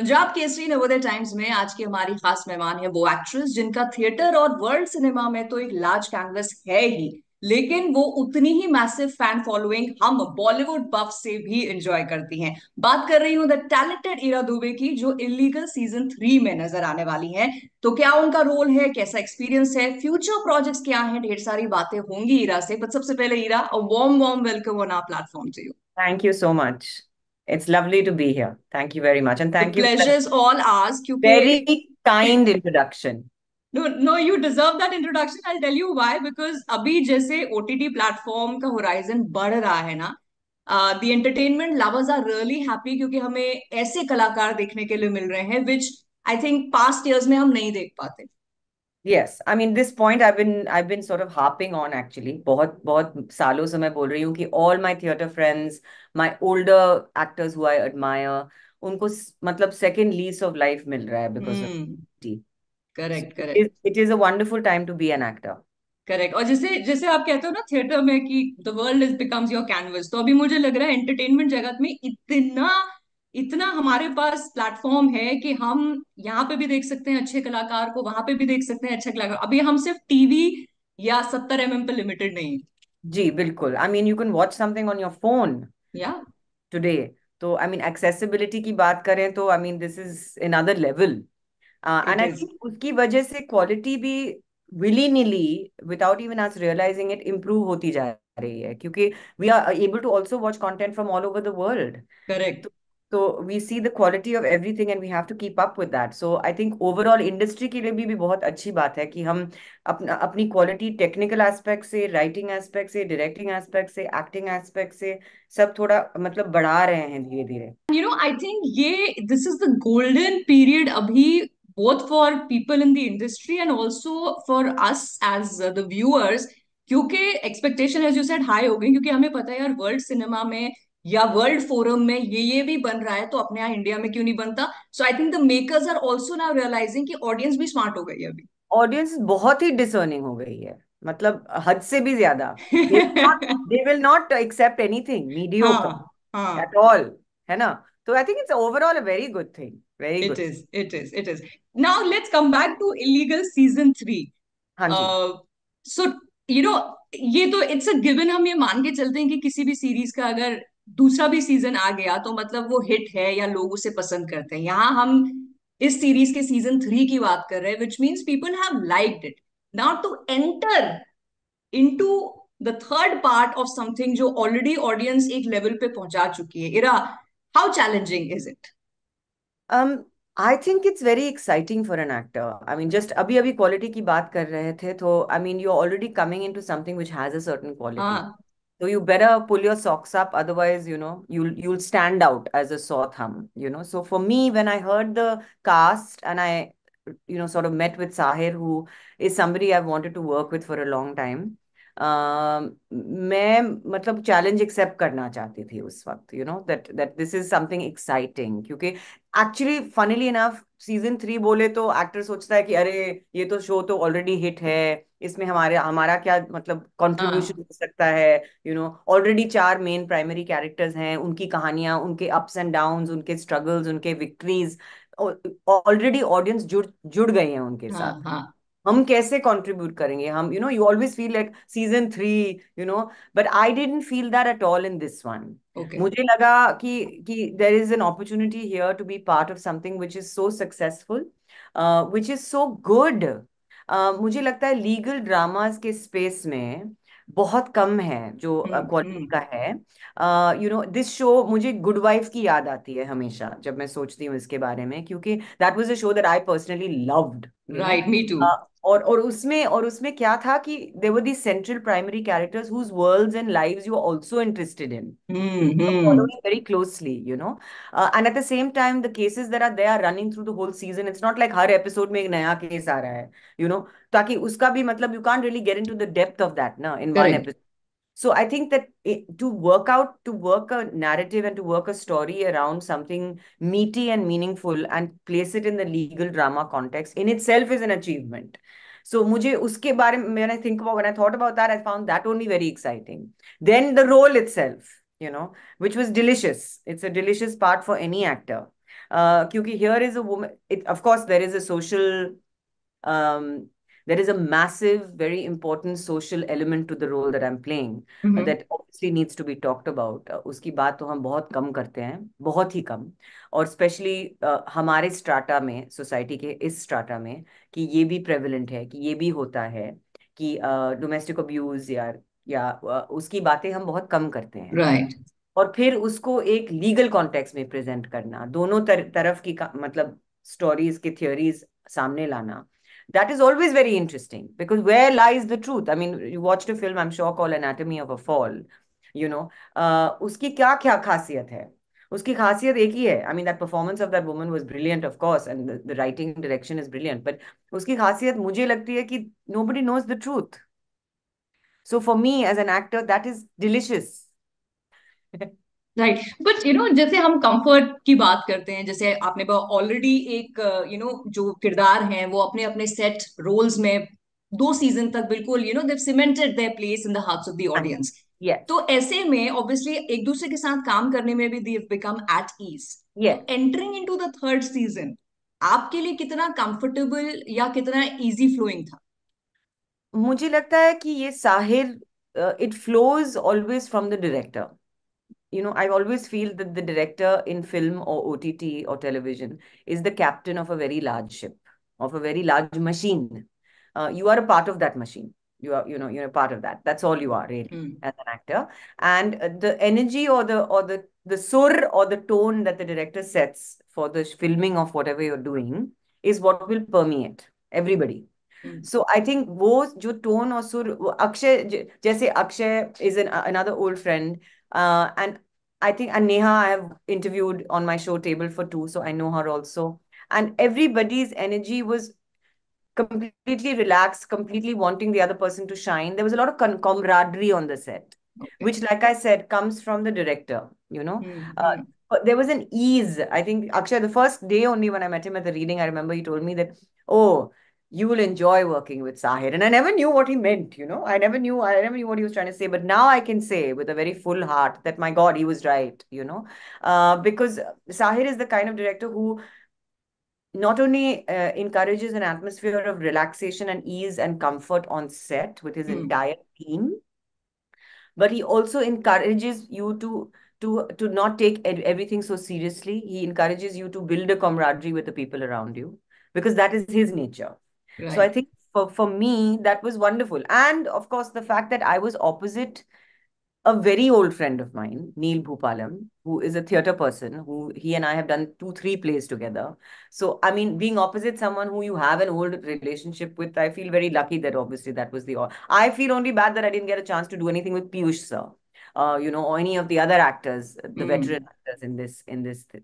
Punjab Kesari Navodaya times में आज की हमारी खास मेहमान है वो एक्ट्रेस जिनका थिएटर और वर्ल्ड सिनेमा में तो एक लार्ज कैनवस है ही, लेकिन वो उतनी ही मैसिव फैन फॉलोइंग हम बॉलीवुड बफ से भी एंजॉय करती हैं। बात कर रही हूँ द टैलेंटेड इरा दुबे की, जो इलीगल सीजन 3 में नजर आने वाली हैं। तो क्या उनका रोल है, कैसा एक्सपीरियंस है, फ्यूचर प्रोजेक्ट्स क्या हैं, ढेर सारी बातें होंगी इरा से। बट सबसे पहले Ira, a warm warm welcome on our platform to you. Thank you so much. It's lovely to be here. Thank you very much. And the thank you for pleasure that is all hours, क्योंकि very kind introduction. No, no, you deserve that introduction. I'll tell you why. Because अभी जैसे OTT platform का horizon बढ़ रहा है ना, the entertainment lovers are really happy, क्योंकि हमें ऐसे कलाकार देखने के लिए मिल रहे हैं विच आई थिंक पास्ट ईयर्स में हम नहीं देख पाते। Yes, I mean this point I've been sort of harping on actually. बहुत बहुत सालों से मैं बोल रही हूँ कि all my theater friends, my older actors who I admire, उनको मतलब second lease of life मिल रहा है because of hmm. tea. So correct, it is, correct. it is a wonderful time to be an actor. Correct. और जैसे जैसे आप कहते हो ना थिएटर में कि the world is becomes your canvas, तो अभी मुझे लग रहा है एंटरटेनमेंट जगत में इतना इतना हमारे पास प्लेटफॉर्म है कि हम यहाँ पे भी देख सकते हैं अच्छे कलाकार को, वहां पे भी देख सकते हैं अच्छे कलाकार। अभी हम सिर्फ टीवी या 70 mm पे लिमिटेड नहीं जी बिल्कुल. I mean you can watch something on your phone है। या today. तो आई मीन एक्सेसिबिलिटी की बात करें तो I mean this is another level. It and I is. Think उसकी वजह से क्वालिटी भी willy nilly without even us realising it improve होती जा रही है क्योंकि we are able to also watch content from all over the world. Correct. तो तो we see the quality of everything and we have to keep up with that. So I think overall industry के लिए भी बहुत अच्छी बात है कि हम अपनी क्वालिटी टेक्निकल एस्पेक्ट से, राइटिंग एस्पेक्ट से, डायरेक्टिंग एस्पेक्ट से, एक्टिंग एस्पेक्ट से सब थोड़ा मतलब बढ़ा रहे हैं धीरे धीरे. आई थिंक ये this is the golden period अभी, both for people in the industry and also for us as the viewers. क्योंकि expectation as you said high हो गई, क्योंकि हमें पता है यार वर्ल्ड सिनेमा में या वर्ल्ड फोरम में ये भी बन रहा है, तो अपने यहाँ इंडिया में क्यों नहीं बनता। So I think the makers are also now realising कि ऑडियंस भी स्मार्ट हो गई है अभी। ऑडियंस बहुत ही डिसर्निंग हो गई है. मतलब हद से भी ज्यादा. They will not accept anything mediocre हाँ, हाँ। At all. है ना? तो I think it's overall a very good thing. Very It good. is, it is, it is. Now let's come back to illegal season 3. हाँ जी. uh, so ये तो it's a given, हम ये मान के चलते हैं कि किसी भी सीरीज का अगर दूसरा भी सीजन आ गया तो मतलब वो हिट है या लोग उसे पसंद करते हैं। यहाँ हम इस सीरीज के सीजन 3 की बात कर रहे हैं, which means people have liked it. Now to enter into the third part of something जो ऑलरेडी ऑडियंस एक लेवल पे पहुंचा चुकी है, Ira, how challenging is it? um I think it's very exciting for an actor. I mean, just अभी अभी quality की बात कर रहे थे तो I mean you're already coming into something which has a certain quality. हाँ, So you better pull your socks up, otherwise, you'll stand out as a sore thumb. So for me, when I heard the cast and I sort of met with Sahir, who is somebody I've wanted to work with for a long time. मैं मतलब challenge accept करना चाहती थी उस वक्त, that this is something exciting क्योंकि actually funnily enough season 3 बोले तो एक्टर सोचता है कि अरे ये तो शो तो ऑलरेडी हिट है, इसमें हमारे हमारा क्या मतलब कंट्रीब्यूशन हाँ, हो सकता है. ऑलरेडी 4 मेन प्राइमरी कैरेक्टर्स हैं, उनकी कहानियां, उनके अप्स एंड डाउन्स, उनके स्ट्रगल्स, उनके विक्ट्रीज ऑलरेडी ऑडियंस जुड़ जुड़ गई है उनके हाँ, साथ. हाँ। हम कैसे कंट्रीब्यूट करेंगे हम, you always feel like season 3, you know but I didn't feel that at all in this one. Okay. मुझे लगा कि there is an opportunity here to be part of something which is so successful, which is so good. मुझे लगता है legal dramas के space में बहुत कम है जो हम्म, क्वालिटी का है. दिस शो मुझे गुड वाइफ की याद आती है हमेशा जब मैं सोचती हूँ इसके बारे में, क्योंकि that was a show that I personally loved. Right, me too. और उसमें क्या था कि there were the central primary characters whose worlds and lives you are also interested in, hmm, hmm. following very closely. And at the same time the cases that are there running through the whole season, it's not like her episode में एक नया case आ रहा है, you know ताकि उसका भी मतलब you can't really get into the depth of that ना in one correct. episode. So I think that to work a narrative and to work a story around something meaty and meaningful and place it in the legal drama context in itself is an achievement. So मुझे उसके बारे में when I thought about that, I found that only very exciting. Then the role itself, which was delicious. It's a delicious part for any actor. क्योंकि here is a woman, of course there is a social, um, there is a massive, very important social element to the role that I'm playing, hmm. that obviously needs to be talked about. उसकी बात तो हम बहुत कम करते हैं, बहुत ही कम, और specially हमारे स्ट्राटा में, सोसाइटी के इस स्ट्राटा में, कि ये भी प्रेवलेंट है, कि ये भी होता है, कि डोमेस्टिक अब्यूज या उसकी बातें हम बहुत कम करते हैं। राइट। और फिर उसको एक लीगल कॉन्टेक्स्ट में प्रेजेंट करना, दोनों तरफ की मतलब स्टोरीज की थियोरीज सामने लाना, that is always very interesting, because where lies the truth? I mean, you watched a film, I'm sure, called Anatomy of a Fall, you know, उसकी क्या क्या खासियत है? उसकी खासियत एक ही है, I mean, that performance of that woman was brilliant, of course, and the writing direction is brilliant, but उसकी खासियत मुझे लगती है कि nobody knows the truth. So for me as an actor, that is delicious. Right, but जैसे हम comfort की बात करते हैं, जैसे आपने ऑलरेडी एक जो किरदार हैं वो अपने अपने सेट रोल्स में 2 सीजन तक बिल्कुल they've cemented their place in the hearts of the हाँ जी, ऑडियंस। yes, तो ऐसे में ऑब्वियसली एक दूसरे के साथ काम करने में भी दे बिकम एट ईज। तो yes. Entering into the third season आपके लिए कितना कंफर्टेबल या कितना इजी फ्लोइंग था? मुझे लगता है कि ये Sahir, it flows always from the director. I always feel that the director in film or OTT or television is the captain of a very large ship, of a very large machine. You are a part of that machine. You're a part of that. That's all you are really hmm. as an actor. And the energy or the sur or the tone that the director sets for the filming of whatever you're doing is what will permeate everybody. Hmm. So I think वो जो tone और सुर, वो अक्षय, जैसे Akshay is an another old friend, and I think, and Neha I have interviewed on my show Table for Two, so I know her also, and everybody's energy was completely relaxed, completely wanting the other person to shine. There was a lot of camaraderie on the set, okay. which, like I said, comes from the director, you know. Hmm. Uh, hmm. but there was an ease. I think, Akshay, the first day only when I met him at the reading, I remember he told me that, oh, you will enjoy working with Sahir. And I never knew what he meant, you know. I never knew what he was trying to say. But now I can say with a very full heart that, my God, he was right, you know. Because Sahir is the kind of director who not only encourages an atmosphere of relaxation and ease and comfort on set with his hmm. entire team, but he also encourages you to not take everything so seriously. He encourages you to build a camaraderie with the people around you, because that is his nature. So I right. think for me that was wonderful, and of course the fact that I was opposite a very old friend of mine, Neil Bhupalam, who is a theater person, who he and I have done 2, 3 plays together. So, I mean, being opposite someone who you have an old relationship with, I feel very lucky that obviously that was the. I feel only bad that I didn't get a chance to do anything with Piyush sir, or any of the other actors, the veteran hmm. actors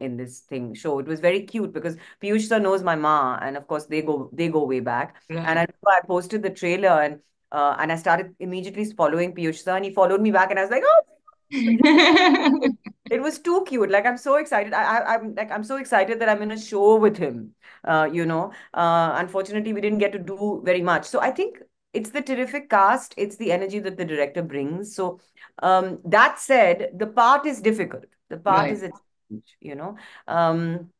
in this thing show. It was very cute because Piyush sir knows my ma, and of course they go way back. And I right. remember I posted the trailer, and I started immediately following Piyush sir, and he followed me back, and I was like, oh, it was too cute. Like, I'm so excited. I'm so excited that I'm in a show with him. Unfortunately, we didn't get to do very much. So I think it's the terrific cast. It's the energy that the director brings. So, that said, the part is difficult. The part is right. a challenge. Um,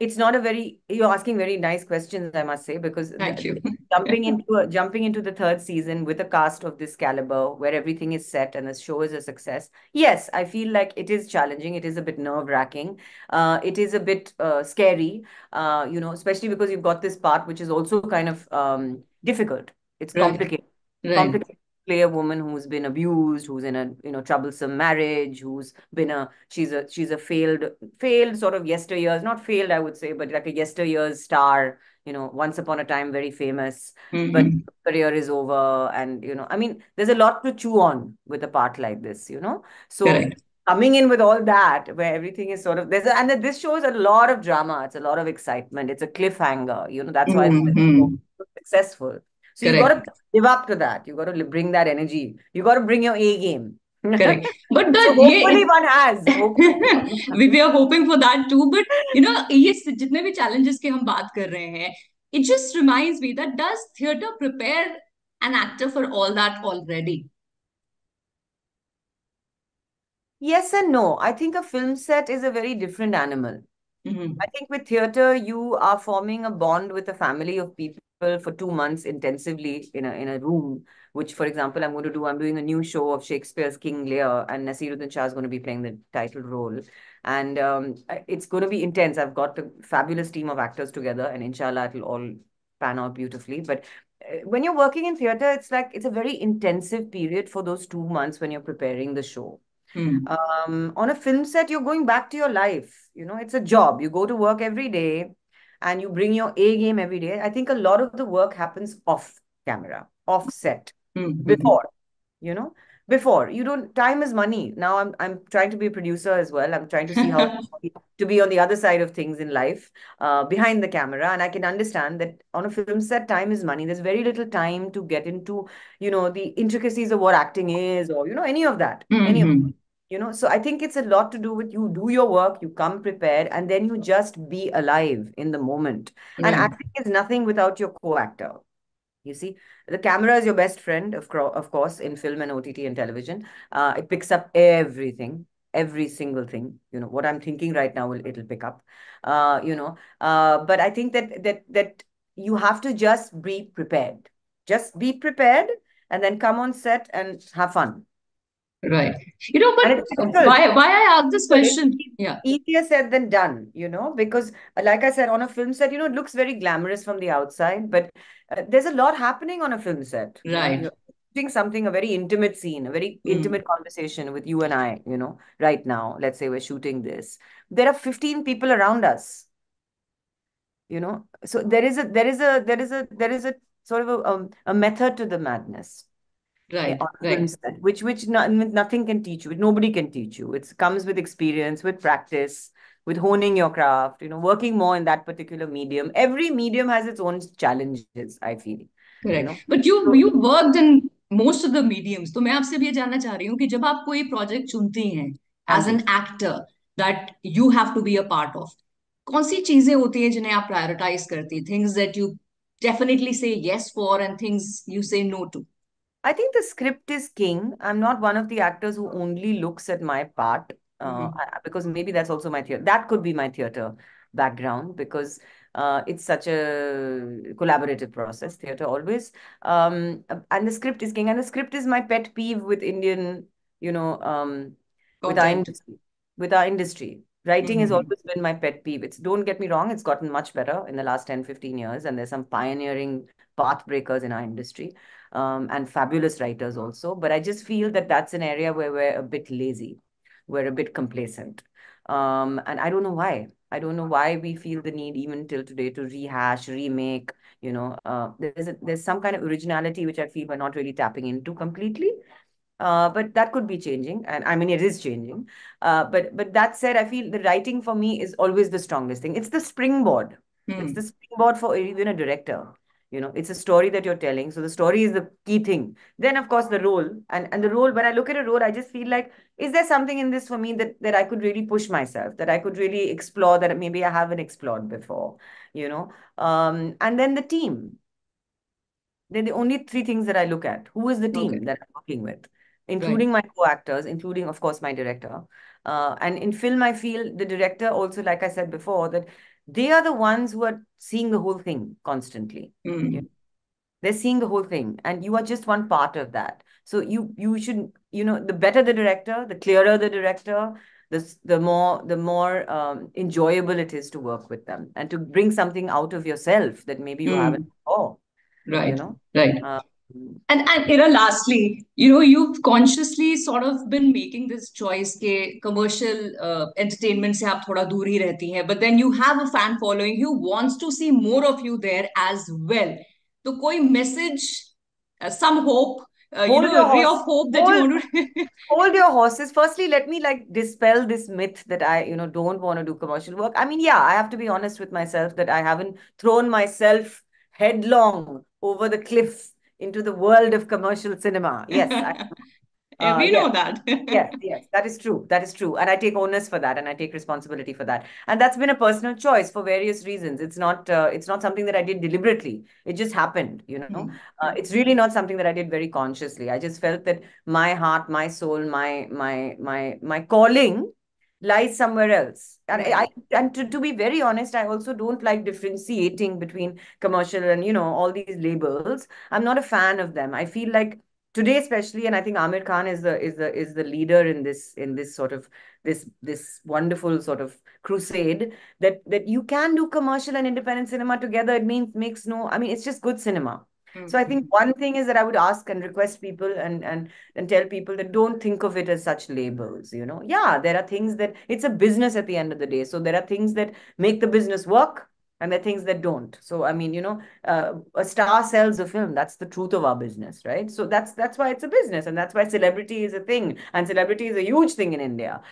it's not a very, you're asking very nice questions, I must say, because thank you. jumping into the third season with a cast of this caliber, where everything is set and the show is a success. Yes, I feel like it is challenging. It is a bit nerve-wracking. It is a bit scary, especially because you've got this part which is also kind of difficult. It's right. complicated. Right. Complicated to play a woman who's been abused, who's in a troublesome marriage, who's been a she's a failed sort of yesteryears, not failed, I would say, but like a yesteryears star, once upon a time very famous, but hmm. career is over. And, I mean, there's a lot to chew on with a part like this, So correct. coming in with all that, where everything is sort of, and that this shows a lot of drama, it's a lot of excitement, it's a cliffhanger, that's why it's been so hmm. successful. So you got to correct. live up to that. You got to bring that energy. You got to bring your A game. Correct, but the So ये hopefully one has. Hopefully one we are hoping for that too, but ये जितने भी challenges की हम बात कर रहे हैं, it just reminds me that does theatre prepare an actor for all that already? Yes and no. I think a film set is a very different animal. Hmm. I think with theater, you are forming a bond with a family of people for 2 months intensively in a room. Which, for example, I'm going to do. I'm doing a new show of Shakespeare's King Lear, and Nasiruddin Shah is going to be playing the title role, and it's going to be intense. I've got a fabulous team of actors together, and inshallah, it'll all pan out beautifully. But when you're working in theater, it's like it's a very intensive period for those 2 months when you're preparing the show. Hmm. On a film set, you're going back to your life. It's a job. You go to work every day and you bring your A game every day. I think a lot of the work happens off camera, off set, Hmm. before, you know, before. You don't, time is money. Now I'm trying to be a producer as well. I'm trying to see how to be on the other side of things in life, behind the camera. And I can understand that on a film set, time is money. There's very little time to get into, the intricacies of what acting is, or, any of that. Any of Hmm. so I think it's a lot to do with you do your work, you come prepared, and then you just be alive in the moment. And Right. acting is nothing without your co-actor. You see, the camera is your best friend, of course, in film and OTT and television. It picks up everything, every single thing. What I'm thinking right now, it'll pick up. But I think that you have to just be prepared. Just be prepared, and then come on set and have fun. Right. And it's But difficult. why I asked this But it's question? Yeah. easier said than done, because like I said, on a film set, it looks very glamorous from the outside, but there's a lot happening on a film set. Right. You're shooting something, a very intimate scene, a very Mm. intimate conversation with you and I, right now. Let's say we're shooting this. There are 15 people around us, so there is a sort of a method to the madness Right. on a film Right. set, which nothing can teach you, which nobody can teach you. It comes with experience, with practice, with honing your craft. Working more in that particular medium. Every medium has its own challenges, I feel. You correct know. But you So you worked in most of the mediums, तो मैं आपसे भी ये जानना चाह रही हूँ कि जब आप कोई प्रोजेक्ट चुनती हैं हाँ एज एन जी. Actor that you have to be a part of, कौन सी चीजें होती हैं जिन्हें आप प्रायोरिटाइज करती, things that you definitely say yes for and things you say no to? I think the script is king. I'm not one of the actors who only looks at my part, because maybe that's also my theater. That could be my theater background because it's such a collaborative process, theater always. And the script is king. And the script is my pet peeve with Indian, you know, with our content. industry. With our industry. Writing has always been my pet peeve. Don't get me wrong, it's gotten much better in the last 10, 15 years, and there's some pioneering path breakers in our industry, and fabulous writers also. But I just feel that that's an area where we're a bit lazy, we're a bit complacent. And I don't know why. I don't know why we feel the need even till today to rehash, remake. There's some kind of originality which I feel we're not really tapping into completely. But that could be changing, and I mean it is changing. But that said, I feel the writing for me is always the strongest thing. It's the springboard. It's the springboard for even a director. It's a story that you're telling. So the story is the key thing. Then of course the role, and the role. When I look at a role, I just feel like, is there something in this for me that I could really push myself, that I could really explore, that maybe I haven't explored before. And then the team. They're the only three things that I look at. Who is the okay. team that I'm working with, right. including my co-actors, including, of course, my director. And in film, I feel the director also, like I said before, that they are the ones who are seeing the whole thing constantly. They're seeing the whole thing, and you are just one part of that. So you should, the better the director, the clearer the director, the more enjoyable it is to work with them and to bring something out of yourself that maybe you haven't before. You right. know. Right. Uh, And Ira, lastly, you've consciously sort of been making this choice के commercial entertainment से आप थोड़ा दूर ही रहती हैं, but then you have a fan following who wants to see more of you there as well. तो कोई message, some hope, hold a your ray horse. of hope that you Hold want to? hold your horses. Firstly, let me like dispel this myth that I, don't want to do commercial work. I mean, yeah, I have to be honest with myself that I haven't thrown myself headlong over the cliff into the world of commercial cinema. Yes, We yes. know that. Yes, yes, that is true. That is true. And I take onus for that and I take responsibility for that. And that's been a personal choice for various reasons. It's not something that I did deliberately. It just happened, It's really not something that I did very consciously. I just felt that my heart, my soul, my calling lies somewhere else. And Right. to be very honest, I also don't like differentiating between commercial and, all these labels. I'm not a fan of them. I feel like today, especially, and I think Amir Khan is the leader in this sort of this wonderful sort of crusade, that you can do commercial and independent cinema together. It means makes no, I mean, it's just good cinema. So I think Mhm. one thing is that I would ask and request people, and tell people that don't think of it as such labels. Yeah, there are things that it's a business at the end of the day. So there are things that make the business work, and there are things that don't. So I mean, a star sells a film. That's the truth of our business, right? So that's why it's a business, and that's why celebrity is a thing, and celebrity is a huge thing in India.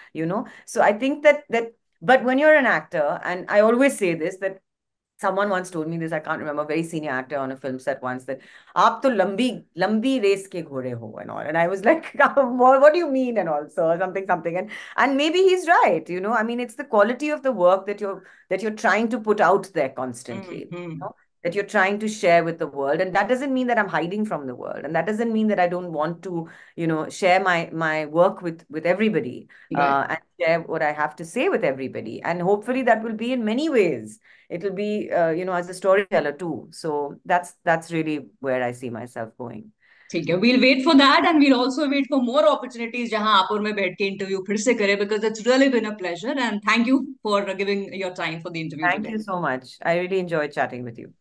So I think that but when you're an actor, and I always say this, that someone once told me this, I can't remember, a very senior actor on a film set once, that aap to lambi race ke ghode ho and all. And I was like, what do you mean? And also something, something. And maybe he's right. I mean, it's the quality of the work that you're trying to put out there constantly. Mhm. That you're trying to share with the world. And that doesn't mean that I'm hiding from the world. And that doesn't mean that I don't want to, share my work with everybody, Right. and share what I have to say with everybody. And hopefully that will be in many ways. It'll be, as a storyteller too. So that's really where I see myself going. ठीक है, we'll wait for that and we'll also wait for more opportunities जहां आप और मैं बैठ के interview फिर से करें, because it's really been a pleasure and thank you for giving your time for the interview Thank today. you so much. I really enjoyed chatting with you.